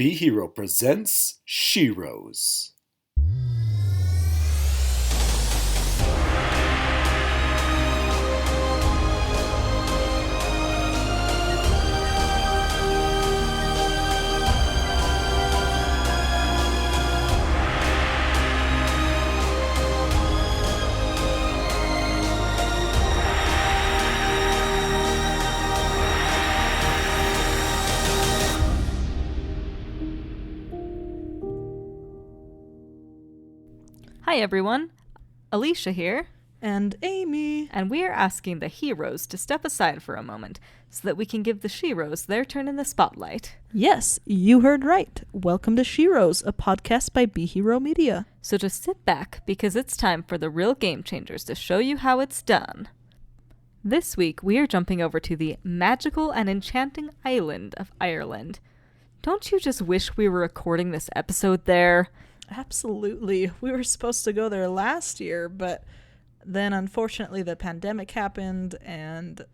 Be Hero presents Sheroes. Hi everyone, Alicia here, And Amy. and we are asking the heroes to step aside for a moment so that we can give the sheroes their turn in the spotlight. Yes, you heard right. Welcome to Sheroes, a podcast by Be Hero Media. So just sit back because it's time for the real game changers to show you how it's done. This week we are jumping over to the magical and enchanting island of Ireland. Don't you just wish we were recording this episode there? Absolutely. We were supposed to go there last year, but then unfortunately the pandemic happened and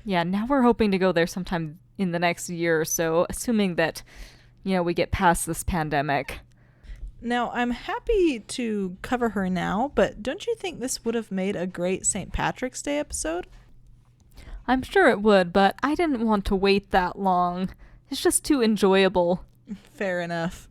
Yeah, now we're hoping to go there sometime in the next year or so, assuming that, we get past this pandemic. now I'm happy to cover her now, but don't you think this would have made a great St. Patrick's Day episode? I'm sure it would, but I didn't want to wait that long. It's just too enjoyable. Fair enough.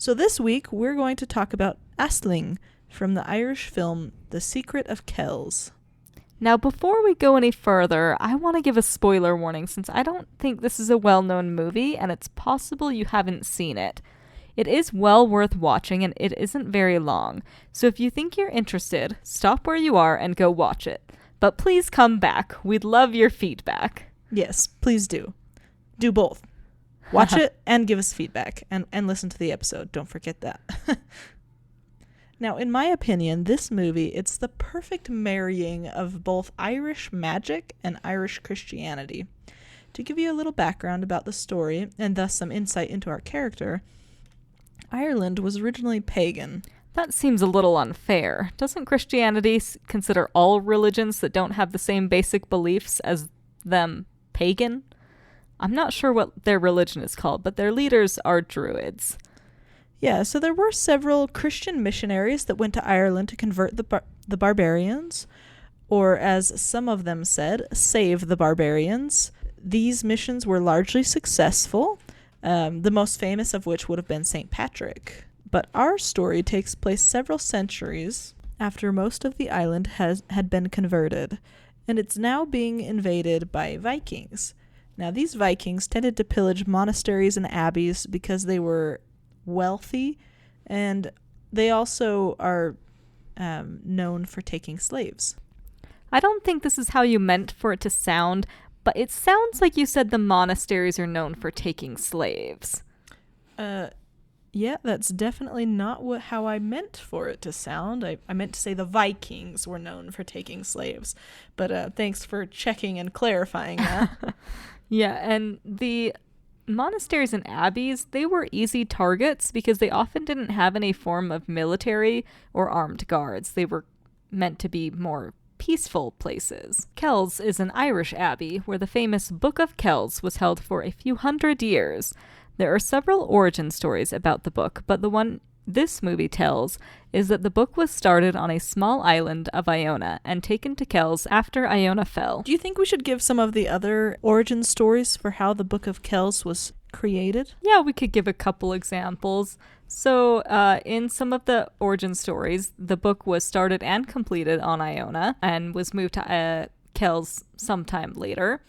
So this week we're going to talk about Aisling from the Irish film The Secret of Kells. Now, before we go any further, I want to give a spoiler warning since I don't think this is a well-known movie and it's possible you haven't seen it. It is well worth watching and it isn't very long. So if you think you're interested, stop where you are and go watch it. But please come back. We'd love your feedback. Yes, please do. Do both. Watch it and give us feedback and listen to the episode. Don't forget that. Now, in my opinion, this movie, it's the perfect marrying of both Irish magic and Irish Christianity. To give you a little background about the story and thus some insight into our character, Ireland was originally pagan. That seems a little unfair. Doesn't Christianity consider all religions that don't have the same basic beliefs as them pagan? I'm not sure what their religion is called, but their leaders are druids. Yeah, so there were several Christian missionaries that went to Ireland to convert the barbarians, or as some of them said, save the barbarians. These missions were largely successful, the most famous of which would have been St. Patrick. But our story takes place several centuries after most of the island had been converted, and it's now being invaded by Vikings. Now, these Vikings tended to pillage monasteries and abbeys because they were wealthy, and they also are known for taking slaves. I don't think this is how you meant for it to sound, but it sounds like you said the monasteries are known for taking slaves. Yeah, that's definitely not how I meant for it to sound. I meant to say the Vikings were known for taking slaves, but thanks for checking and clarifying that. Yeah, and the monasteries and abbeys, they were easy targets because they often didn't have any form of military or armed guards. They were meant to be more peaceful places. Kells is an Irish abbey where the famous Book of Kells was held for a few hundred years. There are several origin stories about the book, but the one this movie tells is that the book was started on a small island of Iona and taken to Kells after Iona fell. Do you think we should give some of the other origin stories for how the Book of Kells was created? Yeah, we could give a couple examples. So, in some of the origin stories, the book was started and completed on Iona and was moved to Kells sometime later.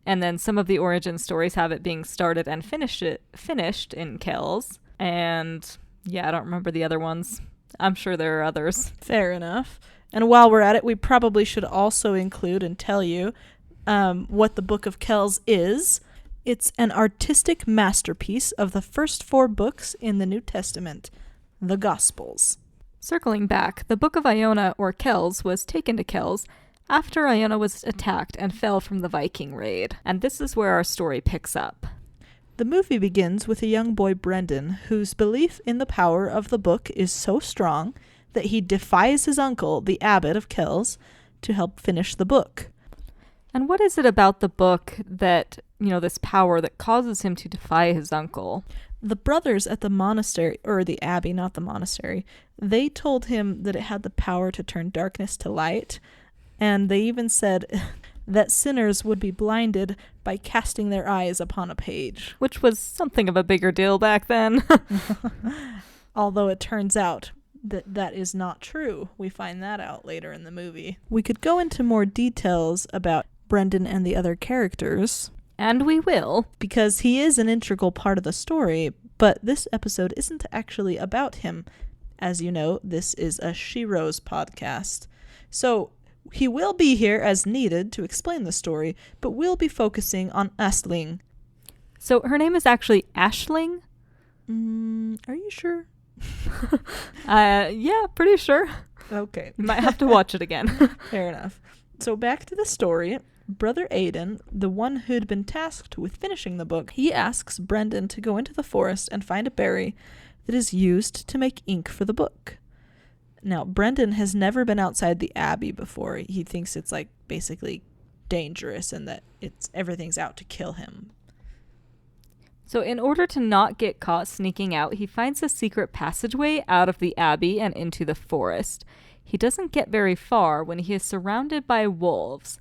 And then some of the origin stories have it being started and finished in Kells. And yeah, I don't remember the other ones. I'm sure there are others. Fair enough. And while we're at it, we probably should also include and tell you what the Book of Kells is. It's an artistic masterpiece of the first 4 books in the New Testament, the Gospels. Circling back, the Book of Iona, or Kells, was taken to Kells after Iona was attacked and fell from the Viking raid. And this is where our story picks up. The movie begins with a young boy, Brendan, whose belief in the power of the book is so strong that he defies his uncle, the abbot of Kells, to help finish the book. And what is it about the book that, this power that causes him to defy his uncle? The brothers at the monastery, or the abbey, not the monastery, they told him that it had the power to turn darkness to light. And they even said that sinners would be blinded by casting their eyes upon a page. Which was something of a bigger deal back then. Although it turns out that is not true. We find that out later in the movie. We could go into more details about Brendan and the other characters. And we will. Because he is an integral part of the story, but this episode isn't actually about him. As you know, this is a Shiro's podcast. So he will be here as needed to explain the story, but we'll be focusing on Aisling. So her name is actually Aisling? Are you sure? Yeah, pretty sure. Okay. You might have to watch it again. Fair enough. So back to the story. Brother Aidan, the one who'd been tasked with finishing the book, he asks Brendan to go into the forest and find a berry that is used to make ink for the book. Now, Brendan has never been outside the abbey before. He thinks it's basically dangerous and that everything's out to kill him. So in order to not get caught sneaking out, he finds a secret passageway out of the abbey and into the forest. He doesn't get very far when he is surrounded by wolves.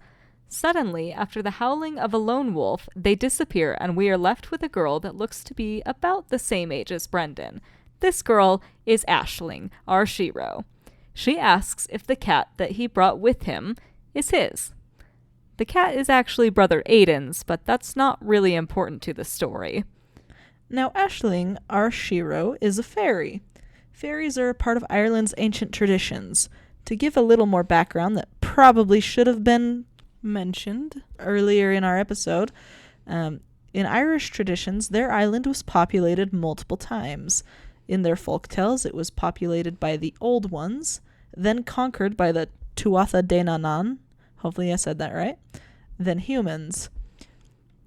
Suddenly, after the howling of a lone wolf, they disappear and we are left with a girl that looks to be about the same age as Brendan. This girl is Aisling, our Shiro. She asks if the cat that he brought with him is his. The cat is actually Brother Aidan's, but that's not really important to the story. Now, Aisling, our Shiro, is a fairy. Fairies are a part of Ireland's ancient traditions. To give a little more background that probably should have been mentioned earlier in our episode, in Irish traditions, their island was populated multiple times. In their folktales, it was populated by the Old Ones, then conquered by the Tuatha Dé Danann, hopefully I said that right, then humans.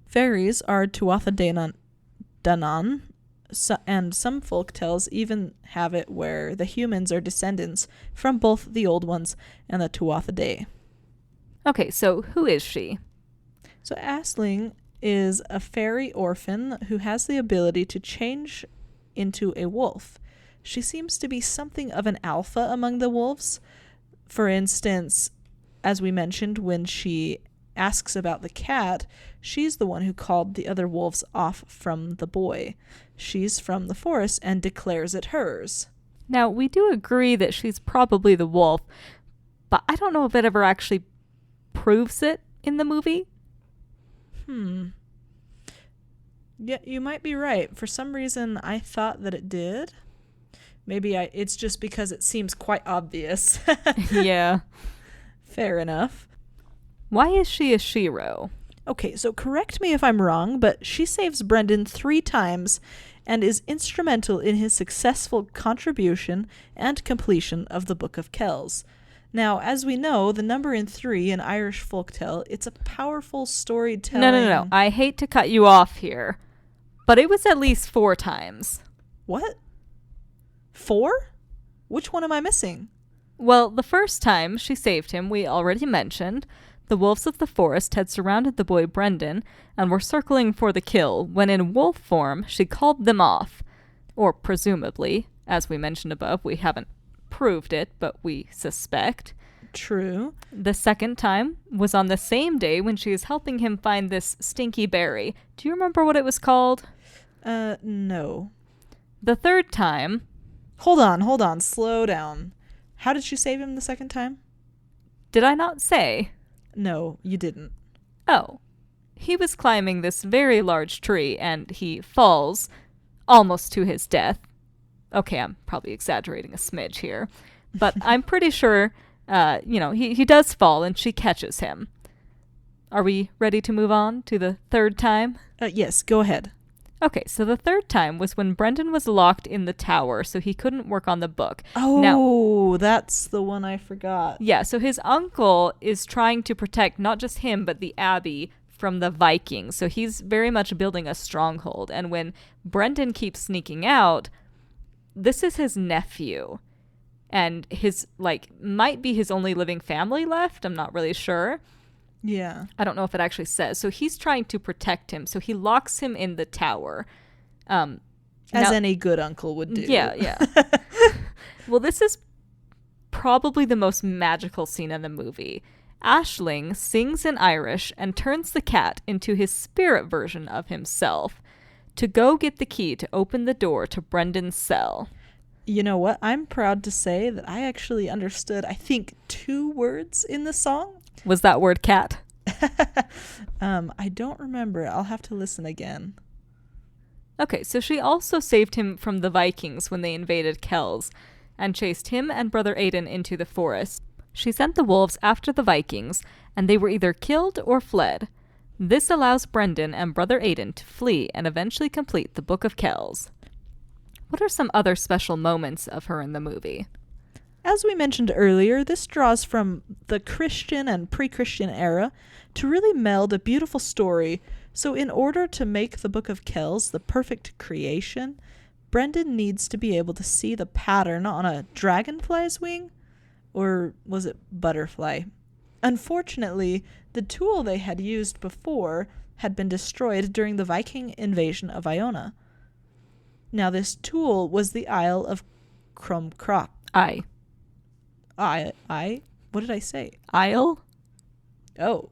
Fairies are Tuatha Dé Danann, and some folktales even have it where the humans are descendants from both the Old Ones and the Tuatha Dé. Okay, so who is she? So Aisling is a fairy orphan who has the ability to change into a wolf. She seems to be something of an alpha among the wolves. For instance, as we mentioned, when she asks about the cat, she's the one who called the other wolves off from the boy. She's from the forest and declares it hers. Now, we do agree that she's probably the wolf, but I don't know if it ever actually proves it in the movie. Yeah, you might be right. For some reason, I thought that it did. Maybe it's just because it seems quite obvious. Yeah. Fair enough. Why is she a Shiro? Okay, so correct me if I'm wrong, but she saves Brendan 3 times and is instrumental in his successful contribution and completion of the Book of Kells. Now, as we know, the number in 3 in Irish folktale, it's a powerful storytelling. No. I hate to cut you off here, but it was at least 4 times. What? 4? Which one am I missing? Well, the first time she saved him, we already mentioned. The wolves of the forest had surrounded the boy Brendan and were circling for the kill when in wolf form she called them off. Or presumably, as we mentioned above, we haven't proved it, but we suspect. True. The second time was on the same day when she was helping him find this stinky berry. Do you remember what it was called? No. The third time... Hold on, slow down. How did she save him the second time? Did I not say? No, you didn't. Oh. He was climbing this very large tree and he falls almost to his death. Okay, I'm probably exaggerating a smidge here, but I'm pretty sure, he does fall and she catches him. Are we ready to move on to the third time? Yes, go ahead. Okay, so the third time was when Brendan was locked in the tower, so he couldn't work on the book. Oh, that's the one I forgot. Yeah, so his uncle is trying to protect not just him, but the abbey from the Vikings. So he's very much building a stronghold. And when Brendan keeps sneaking out, this is his nephew. And his, might be his only living family left. I'm not really sure. Yeah. I don't know if it actually says. So he's trying to protect him. So he locks him in the tower. As any good uncle would do. Yeah. Well, this is probably the most magical scene in the movie. Aisling sings in Irish and turns the cat into his spirit version of himself to go get the key to open the door to Brendan's cell. You know what? I'm proud to say that I actually understood, I think, 2 words in the song. Was that word cat? I don't remember. I'll have to listen again. Okay, so she also saved him from the Vikings when they invaded Kells and chased him and Brother Aidan into the forest. She sent the wolves after the Vikings, and they were either killed or fled. This allows Brendan and Brother Aidan to flee and eventually complete the Book of Kells. What are some other special moments of her in the movie? As we mentioned earlier, this draws from the Christian and pre-Christian era to really meld a beautiful story. So in order to make the Book of Kells the perfect creation, Brendan needs to be able to see the pattern on a dragonfly's wing, or was it butterfly? Unfortunately, the tool they had used before had been destroyed during the Viking invasion of Iona. Now this tool was the Isle of Crumcrock. I. What did I say? Isle? Oh.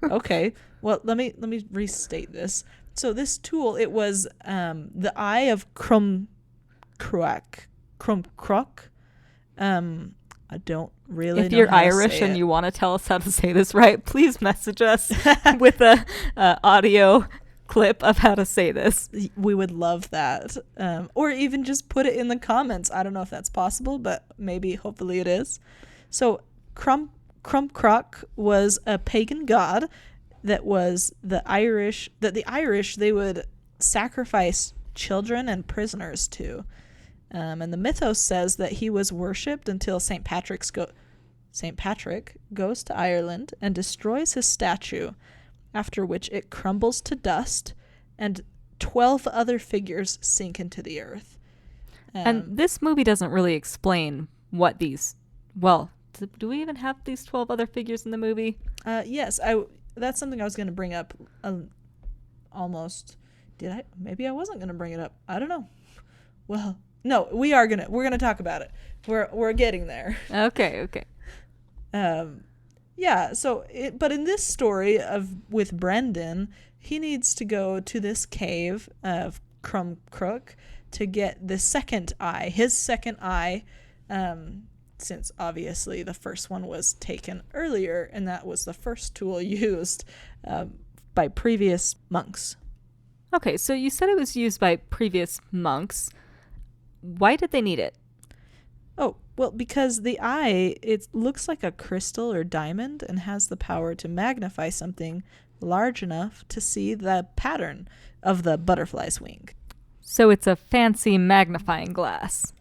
Okay. Well, let me restate this. So this tool, it was the Eye of Crumcrock. I don't really know. If you're how to Irish say and it. you want to tell us how to say this right, please message us with a audio clip of how to say this. We would love that. Or even just put it in the comments. I don't know if that's possible, but maybe, hopefully it is. So Crumcrock was a pagan god that the Irish, they would sacrifice children and prisoners to. And the mythos says that he was worshipped until St. Patrick goes to Ireland and destroys his statue, after which it crumbles to dust and 12 other figures sink into the earth. And this movie doesn't really explain what these... Well, do we even have these 12 other figures in the movie? Yes, that's something I was going to bring up almost. Did I? Maybe I wasn't going to bring it up. I don't know. Well, no, we're going to talk about it. We're getting there. Okay. Yeah, but in this story with Brendan, he needs to go to this cave of Crumcrook to get the second eye, his second eye, since obviously the first one was taken earlier, and that was the first tool used by previous monks. Okay, so you said it was used by previous monks. Why did they need it? Oh, well, because the eye, it looks like a crystal or diamond and has the power to magnify something large enough to see the pattern of the butterfly's wing. So it's a fancy magnifying glass.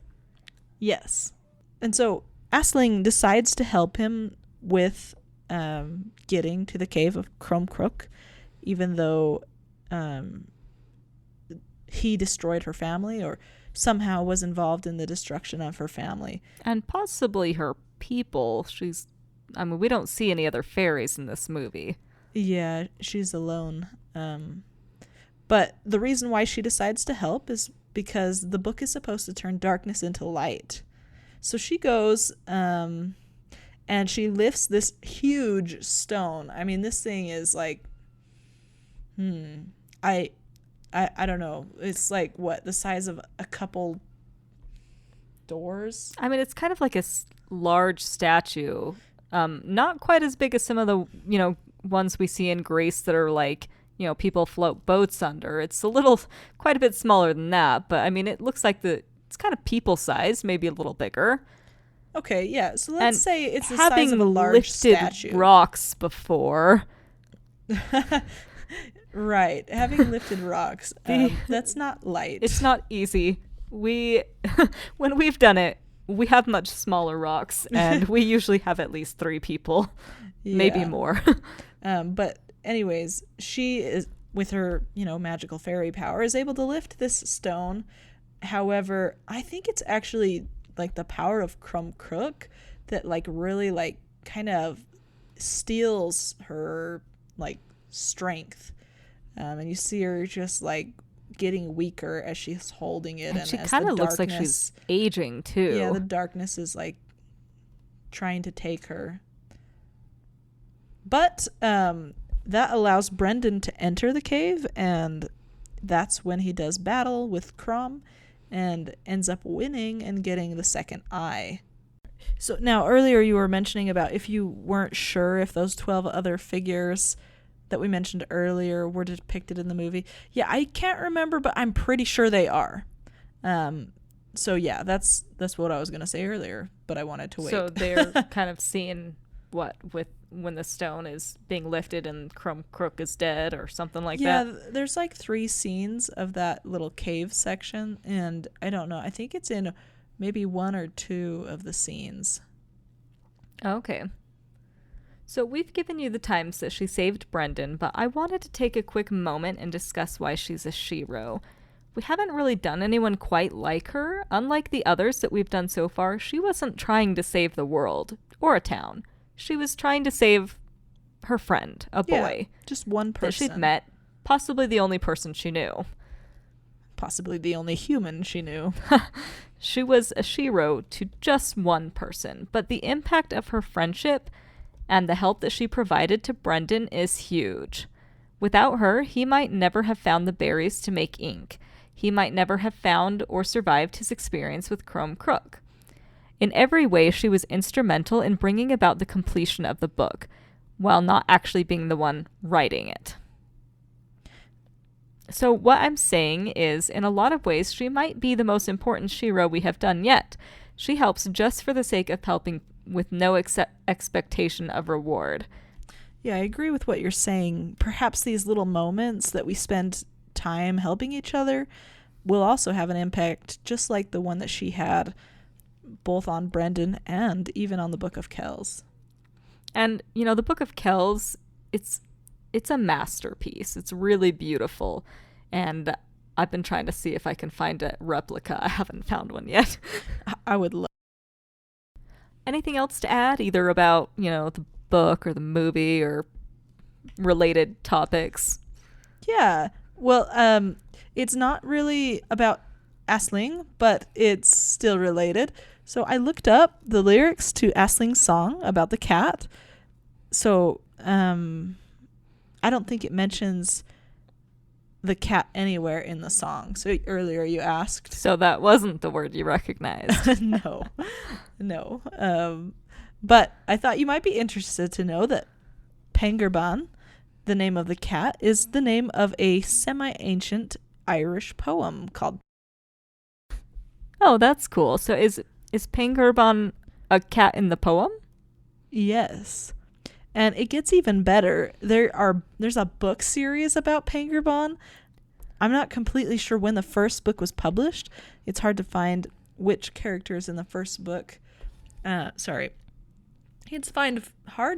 Yes. And so Aisling decides to help him with getting to the cave of Crumcrook, even though he destroyed her family or somehow was involved in the destruction of her family. And possibly her people. We don't see any other fairies in this movie. Yeah, she's alone. But the reason why she decides to help is because the book is supposed to turn darkness into light. So she goes and she lifts this huge stone. I mean, this thing is like, I don't know. It's like, what, the size of a couple doors? I mean, it's kind of like a large statue. Not quite as big as some of the, ones we see in Greece that are like, people float boats under. It's quite a bit smaller than that. But I mean, it looks like it's kind of people sized, maybe a little bigger. Okay, yeah. So let's say it's the having size of a large statue. Lifted rocks before. Right, having lifted rocks. That's not light. It's not easy. When we've done it, we have much smaller rocks, and we usually have at least 3 people, maybe more. But anyways, she is, with her, magical fairy power, is able to lift this stone. However, I think it's actually like the power of Crumcrook that like really like kind of steals her like strength, and you see her just like getting weaker as she's holding it, And she as kind the of looks like she's aging too. yeah, the darkness is like trying to take her. But that allows Brendan to enter the cave, and that's when he does battle with Crom and ends up winning and getting the second eye. So now earlier you were mentioning about if you weren't sure if those 12 other figures that we mentioned earlier were depicted in the movie. Yeah, I can't remember, but I'm pretty sure they are. So yeah, that's what I was going to say earlier, but I wanted to wait. So they're kind of seeing what with when the stone is being lifted and Crum Crook is dead or something like that. Yeah, there's like 3 scenes of that little cave section, and I don't know. I think it's in maybe 1 or 2 of the scenes. Okay. So we've given you the times that she saved Brendan, but I wanted to take a quick moment and discuss why she's a shero. We haven't really done anyone quite like her. Unlike the others that we've done so far, she wasn't trying to save the world or a town. She was trying to save her friend, a boy. Just one person. That she'd met, possibly the only person she knew. Possibly the only human she knew. She was a shero to just one person, but the impact of her friendship and the help that she provided to Brendan is huge. Without her, he might never have found the berries to make ink. He might never have found or survived his experience with Crum Crook. In every way, she was instrumental in bringing about the completion of the book, while not actually being the one writing it. So what I'm saying is, in a lot of ways, she might be the most important shero we have done yet. She helps just for the sake of helping with no expectation of reward. Yeah, I agree with what you're saying. Perhaps these little moments that we spend time helping each other will also have an impact, just like the one that she had, both on Brendan and even on the Book of Kells. And, you know, the Book of Kells, it's a masterpiece. It's really beautiful. And I've been trying to see if I can find a replica. I haven't found one yet. I would love. Anything else to add, either about, you know, the book or the movie or related topics? Yeah. Well, it's not really about Aisling, but it's still related. So I looked up the lyrics to Aisling's song about the cat. So I don't think it mentions the cat anywhere in the song. So earlier you asked. So that wasn't the word you recognized. No. But I thought you might be interested to know that Pengarban, the name of the cat, is the name of a semi-ancient Irish poem called. Oh, that's cool. So is Pengarban a cat in the poem? Yes. And it gets even better. There's a book series about Pengarban. I'm not completely sure when the first book was published. It's hard to find which characters in the first book. It's hard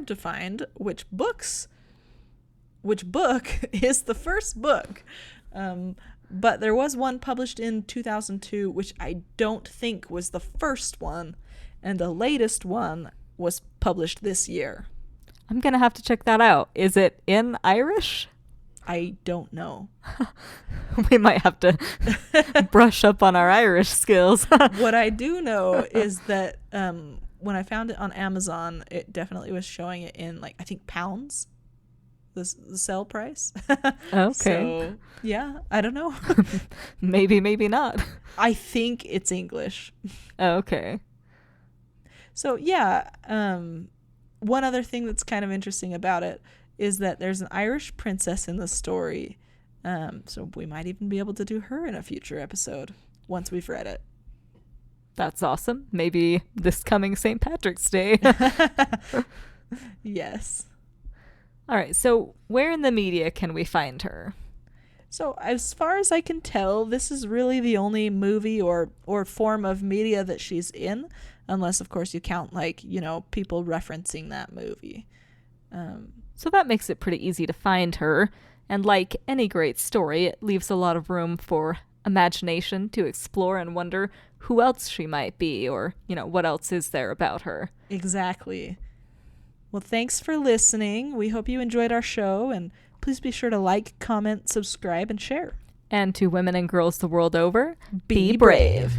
to find which book is the first book. But there was one published in 2002, which I don't think was the first one. And the latest one was published this year. I'm going to have to check that out. Is it in Irish? I don't know. We might have to brush up on our Irish skills. What I do know is that when I found it on Amazon, it definitely was showing it in, like, I think pounds, the sell price. Okay. So, yeah, I don't know. Maybe not. I think it's English. Okay. So, yeah, one other thing that's kind of interesting about it is that there's an Irish princess in the story. So we might even be able to do her in a future episode once we've read it. That's awesome. Maybe this coming St. Patrick's Day. Yes. All right. So where in the media can we find her? So as far as I can tell, this is really the only movie or form of media that she's in, unless, of course, you count, like, you know, people referencing that movie. So that makes it pretty easy to find her. And like any great story, it leaves a lot of room for imagination to explore and wonder who else she might be, or, you know, what else is there about her. Exactly. Well, thanks for listening. We hope you enjoyed our show, and please be sure to like, comment, subscribe, and share. And to women and girls the world over, Be brave.